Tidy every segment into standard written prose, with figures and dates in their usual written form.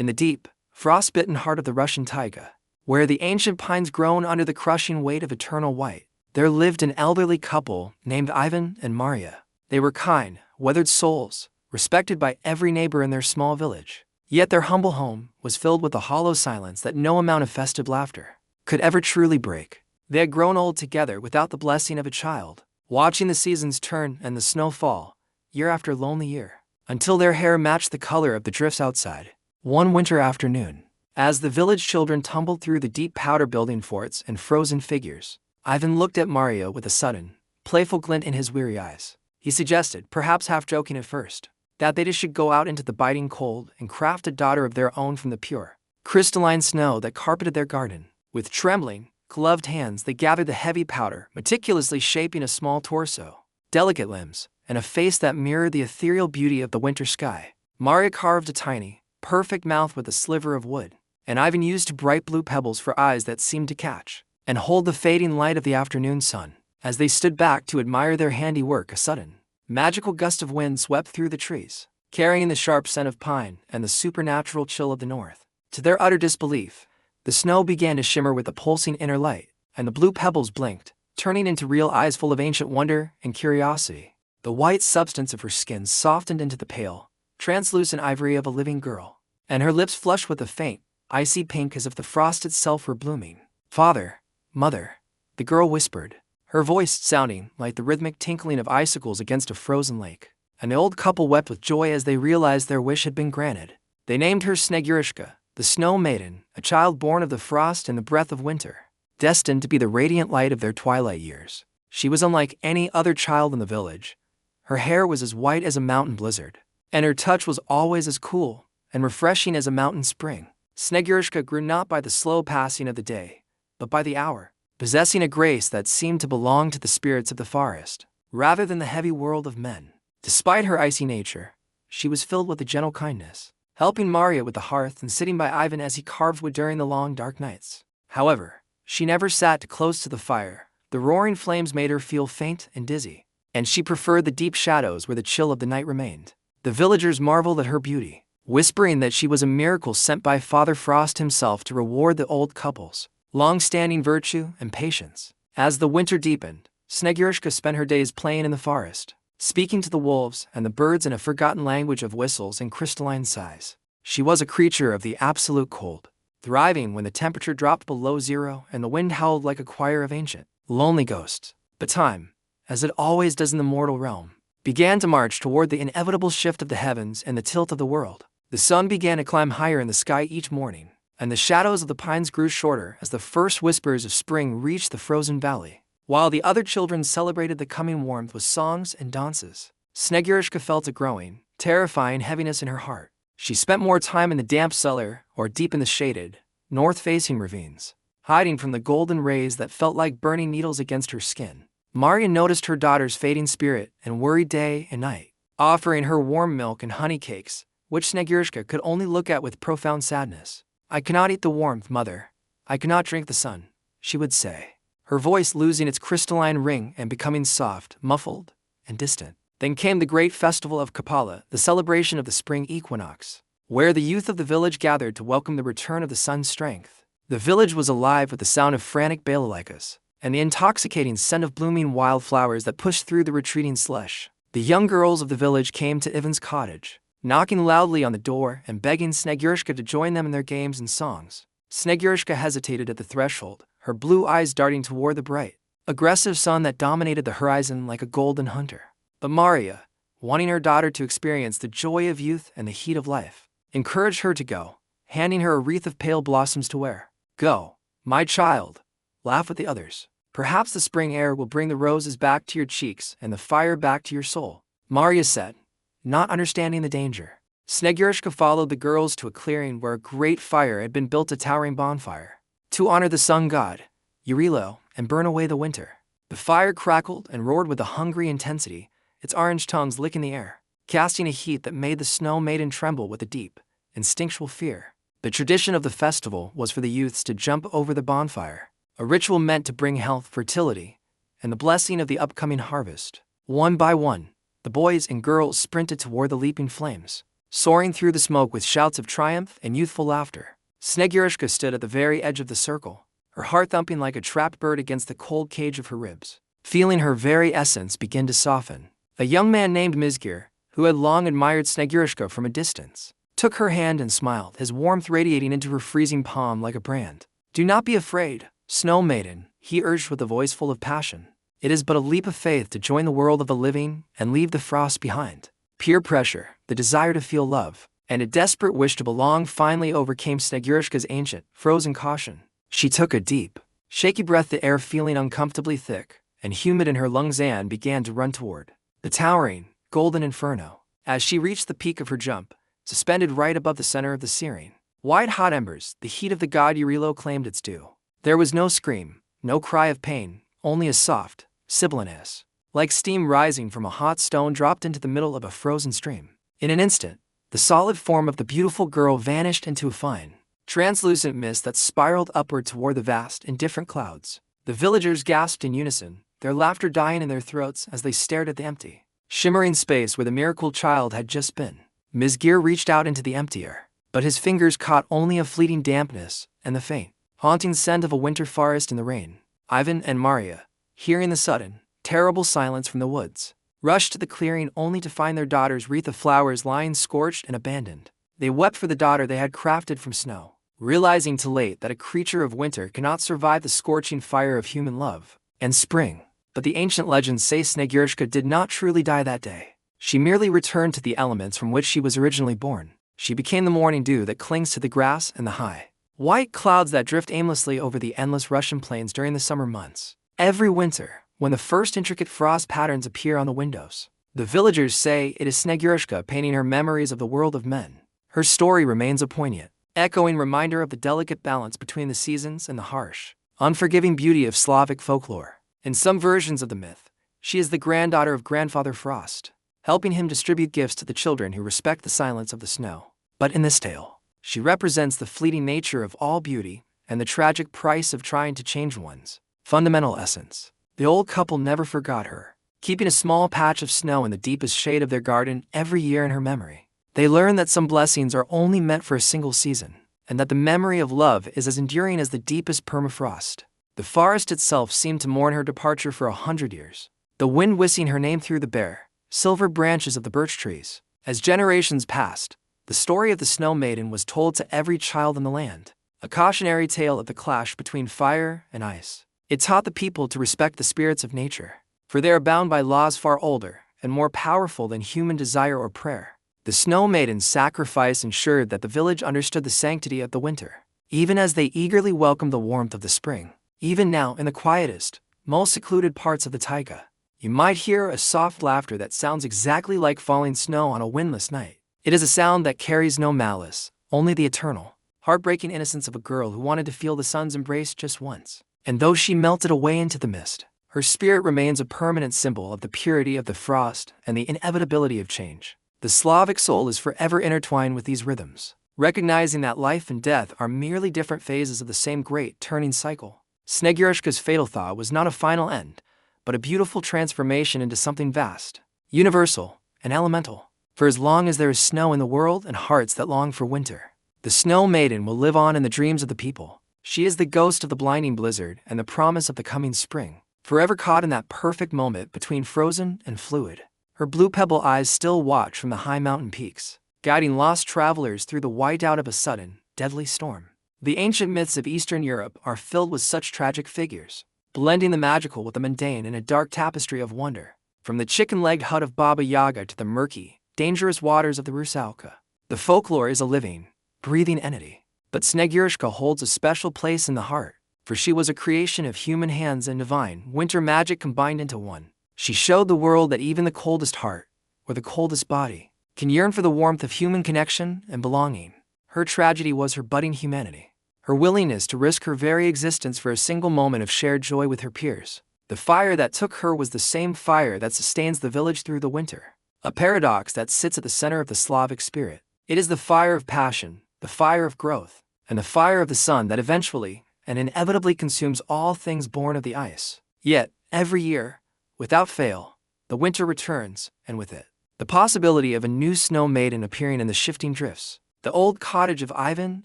In the deep, frost-bitten heart of the Russian taiga, where the ancient pines groan under the crushing weight of eternal white, there lived an elderly couple named Ivan and Maria. They were kind, weathered souls, respected by every neighbor in their small village. Yet their humble home was filled with a hollow silence that no amount of festive laughter could ever truly break. They had grown old together without the blessing of a child, watching the seasons turn and the snow fall, year after lonely year, until their hair matched the color of the drifts outside. One winter afternoon, as the village children tumbled through the deep powder building forts and frozen figures, Ivan looked at Mario with a sudden, playful glint in his weary eyes. He suggested, perhaps half joking at first, that they should go out into the biting cold and craft a daughter of their own from the pure, crystalline snow that carpeted their garden. With trembling, gloved hands they gathered the heavy powder, meticulously shaping a small torso, delicate limbs, and a face that mirrored the ethereal beauty of the winter sky. Maria carved a tiny, perfect mouth with a sliver of wood, and Ivan used bright blue pebbles for eyes that seemed to catch and hold the fading light of the afternoon sun. As they stood back to admire their handiwork, a sudden, magical gust of wind swept through the trees, carrying the sharp scent of pine and the supernatural chill of the north. To their utter disbelief, the snow began to shimmer with a pulsing inner light, and the blue pebbles blinked, turning into real eyes full of ancient wonder and curiosity. The white substance of her skin softened into the pale, translucent ivory of a living girl, and her lips flushed with a faint, icy pink as if the frost itself were blooming. "Father, Mother," the girl whispered, her voice sounding like the rhythmic tinkling of icicles against a frozen lake. And the old couple wept with joy as they realized their wish had been granted. They named her Snegurochka, the Snow Maiden, a child born of the frost and the breath of winter, destined to be the radiant light of their twilight years. She was unlike any other child in the village. Her hair was as white as a mountain blizzard, and her touch was always as cool and refreshing as a mountain spring. Snegurochka grew not by the slow passing of the day, but by the hour, possessing a grace that seemed to belong to the spirits of the forest, rather than the heavy world of men. Despite her icy nature, she was filled with a gentle kindness, helping Maria with the hearth and sitting by Ivan as he carved wood during the long dark nights. However, she never sat too close to the fire. The roaring flames made her feel faint and dizzy, and she preferred the deep shadows where the chill of the night remained. The villagers marveled at her beauty, whispering that she was a miracle sent by Father Frost himself to reward the old couple's long-standing virtue and patience. As the winter deepened, Snegurochka spent her days playing in the forest, speaking to the wolves and the birds in a forgotten language of whistles and crystalline sighs. She was a creature of the absolute cold, thriving when the temperature dropped below zero and the wind howled like a choir of ancient, lonely ghosts. But time, as it always does in the mortal realm, began to march toward the inevitable shift of the heavens and the tilt of the world. The sun began to climb higher in the sky each morning, and the shadows of the pines grew shorter as the first whispers of spring reached the frozen valley. While the other children celebrated the coming warmth with songs and dances, Snegurochka felt a growing, terrifying heaviness in her heart. She spent more time in the damp cellar or deep in the shaded, north-facing ravines, hiding from the golden rays that felt like burning needles against her skin. Maria noticed her daughter's fading spirit and worried day and night, offering her warm milk and honey cakes, which Snegurochka could only look at with profound sadness. "I cannot eat the warmth, Mother. I cannot drink the sun," she would say, her voice losing its crystalline ring and becoming soft, muffled, and distant. Then came the great festival of Kapala, the celebration of the spring equinox, where the youth of the village gathered to welcome the return of the sun's strength. The village was alive with the sound of frantic balalaikas and the intoxicating scent of blooming wildflowers that pushed through the retreating slush. The young girls of the village came to Ivan's cottage, knocking loudly on the door and begging Snegurochka to join them in their games and songs. Snegurochka hesitated at the threshold, her blue eyes darting toward the bright, aggressive sun that dominated the horizon like a golden hunter. But Maria, wanting her daughter to experience the joy of youth and the heat of life, encouraged her to go, handing her a wreath of pale blossoms to wear. "Go, my child, laugh with the others. Perhaps the spring air will bring the roses back to your cheeks and the fire back to your soul," Maria said, not understanding the danger. Snegurochka followed the girls to a clearing where a great fire had been built, a towering bonfire, to honor the sun god, Urilo, and burn away the winter. The fire crackled and roared with a hungry intensity, its orange tongues licking the air, casting a heat that made the Snow Maiden tremble with a deep, instinctual fear. The tradition of the festival was for the youths to jump over the bonfire, a ritual meant to bring health, fertility, and the blessing of the upcoming harvest. One by one, the boys and girls sprinted toward the leaping flames, soaring through the smoke with shouts of triumph and youthful laughter. Snegurochka stood at the very edge of the circle, her heart thumping like a trapped bird against the cold cage of her ribs, feeling her very essence begin to soften. A young man named Mizgir, who had long admired Snegurochka from a distance, took her hand and smiled, his warmth radiating into her freezing palm like a brand. "Do not be afraid, Snow Maiden," he urged with a voice full of passion. "It is but a leap of faith to join the world of the living and leave the frost behind." Peer pressure, the desire to feel love, and a desperate wish to belong finally overcame Snegurochka's ancient, frozen caution. She took a deep, shaky breath, the air feeling uncomfortably thick and humid in her lungs, and began to run toward the towering, golden inferno. As she reached the peak of her jump, suspended right above the center of the searing, white-hot embers, the heat of the god Urilo claimed its due. There was no scream, no cry of pain, only a soft, sibilant hiss, like steam rising from a hot stone dropped into the middle of a frozen stream. In an instant, the solid form of the beautiful girl vanished into a fine, translucent mist that spiraled upward toward the vast, indifferent clouds. The villagers gasped in unison, their laughter dying in their throats as they stared at the empty, shimmering space where the miracle child had just been. Mizgir reached out into the empty air, but his fingers caught only a fleeting dampness and the faint, haunting scent of a winter forest in the rain. Ivan and Maria, hearing the sudden, terrible silence from the woods, rushed to the clearing only to find their daughter's wreath of flowers lying scorched and abandoned. They wept for the daughter they had crafted from snow, realizing too late that a creature of winter cannot survive the scorching fire of human love and spring. But the ancient legends say Snegurochka did not truly die that day. She merely returned to the elements from which she was originally born. She became the morning dew that clings to the grass and the high, white clouds that drift aimlessly over the endless Russian plains during the summer months. Every winter, when the first intricate frost patterns appear on the windows, the villagers say it is Snegurochka painting her memories of the world of men. Her story remains a poignant, echoing reminder of the delicate balance between the seasons and the harsh, unforgiving beauty of Slavic folklore. In some versions of the myth, she is the granddaughter of Grandfather Frost, helping him distribute gifts to the children who respect the silence of the snow. But in this tale, she represents the fleeting nature of all beauty and the tragic price of trying to change one's fundamental essence. The old couple never forgot her, keeping a small patch of snow in the deepest shade of their garden every year in her memory. They learned that some blessings are only meant for a single season, and that the memory of love is as enduring as the deepest permafrost. The forest itself seemed to mourn her departure for 100 years, the wind whistling her name through the bare, silver branches of the birch trees. As generations passed, the story of the Snow Maiden was told to every child in the land, a cautionary tale of the clash between fire and ice. It taught the people to respect the spirits of nature, for they are bound by laws far older and more powerful than human desire or prayer. The Snow Maiden's sacrifice ensured that the village understood the sanctity of the winter, even as they eagerly welcomed the warmth of the spring. Even now, in the quietest, most secluded parts of the taiga, you might hear a soft laughter that sounds exactly like falling snow on a windless night. It is a sound that carries no malice, only the eternal, heartbreaking innocence of a girl who wanted to feel the sun's embrace just once. And though she melted away into the mist, her spirit remains a permanent symbol of the purity of the frost and the inevitability of change. The Slavic soul is forever intertwined with these rhythms, recognizing that life and death are merely different phases of the same great turning cycle. Snegurochka's fatal thaw was not a final end, but a beautiful transformation into something vast, universal, and elemental. For as long as there is snow in the world and hearts that long for winter, the Snow Maiden will live on in the dreams of the people. She is the ghost of the blinding blizzard and the promise of the coming spring, forever caught in that perfect moment between frozen and fluid. Her blue pebble eyes still watch from the high mountain peaks, guiding lost travelers through the whiteout of a sudden, deadly storm. The ancient myths of Eastern Europe are filled with such tragic figures, blending the magical with the mundane in a dark tapestry of wonder. From the chicken-legged hut of Baba Yaga to the murky, dangerous waters of the Rusalka, the folklore is a living, breathing entity. But Snegurochka holds a special place in the heart, for she was a creation of human hands and divine winter magic combined into one. She showed the world that even the coldest heart, or the coldest body, can yearn for the warmth of human connection and belonging. Her tragedy was her budding humanity, her willingness to risk her very existence for a single moment of shared joy with her peers. The fire that took her was the same fire that sustains the village through the winter, a paradox that sits at the center of the Slavic spirit. It is the fire of passion, the fire of growth, and the fire of the sun that eventually and inevitably consumes all things born of the ice. Yet, every year, without fail, the winter returns, and with it, The possibility of a new snow maiden appearing in the shifting drifts. The old cottage of Ivan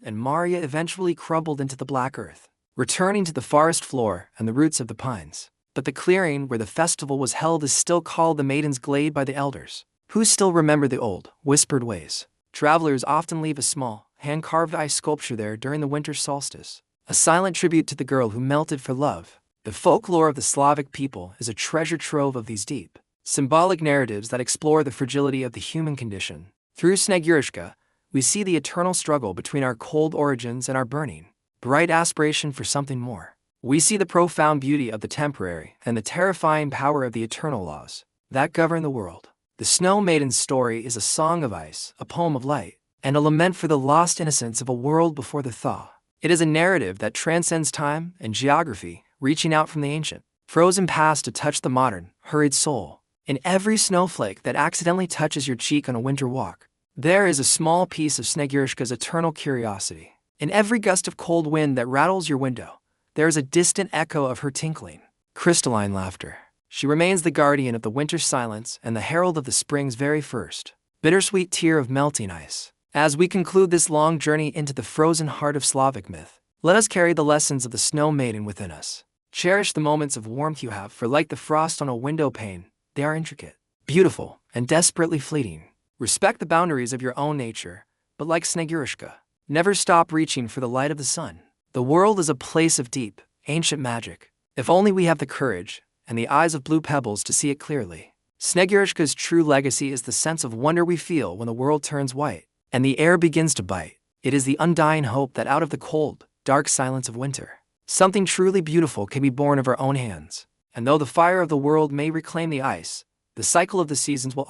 and Maria eventually crumbled into the black earth, returning to the forest floor and the roots of the pines. But the clearing where the festival was held is still called the Maiden's Glade by the elders, who still remember the old, whispered ways. Travelers often leave a small, hand-carved ice sculpture there during the winter solstice, a silent tribute to the girl who melted for love. The folklore of the Slavic people is a treasure trove of these deep, symbolic narratives that explore the fragility of the human condition. Through Snegurochka, we see the eternal struggle between our cold origins and our burning, bright aspiration for something more. We see the profound beauty of the temporary and the terrifying power of the eternal laws that govern the world. The Snow Maiden's story is a song of ice, a poem of light, and a lament for the lost innocence of a world before the thaw. It is a narrative that transcends time and geography, reaching out from the ancient, frozen past to touch the modern, hurried soul. In every snowflake that accidentally touches your cheek on a winter walk, there is a small piece of Snegurochka's eternal curiosity. In every gust of cold wind that rattles your window, there is a distant echo of her tinkling, crystalline laughter. She remains the guardian of the winter's silence and the herald of the spring's very first, bittersweet tear of melting ice. As we conclude this long journey into the frozen heart of Slavic myth, let us carry the lessons of the Snow Maiden within us. Cherish the moments of warmth you have, for like the frost on a window pane, they are intricate, beautiful, and desperately fleeting. Respect the boundaries of your own nature, but like Snegurochka, never stop reaching for the light of the sun. The world is a place of deep, ancient magic, if only we have the courage and the eyes of blue pebbles to see it clearly. Snegurochka's true legacy is the sense of wonder we feel when the world turns white and the air begins to bite. It is the undying hope that out of the cold, dark silence of winter, something truly beautiful can be born of our own hands. And though the fire of the world may reclaim the ice, the cycle of the seasons will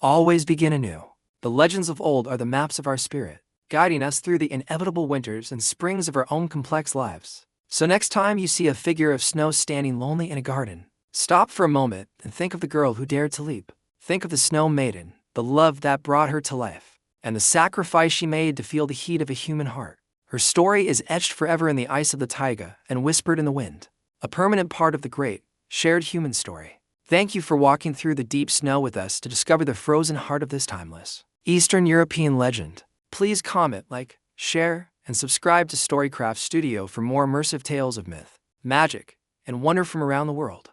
always begin anew. The legends of old are the maps of our spirit, guiding us through the inevitable winters and springs of our own complex lives. So next time you see a figure of snow standing lonely in a garden, stop for a moment and think of the girl who dared to leap. Think of the Snow Maiden, the love that brought her to life, and the sacrifice she made to feel the heat of a human heart. Her story is etched forever in the ice of the taiga and whispered in the wind, a permanent part of the great, shared human story. Thank you for walking through the deep snow with us to discover the frozen heart of this timeless Eastern European legend. Please comment, like, share, and subscribe to Storycraft Studio for more immersive tales of myth, magic, and wonder from around the world.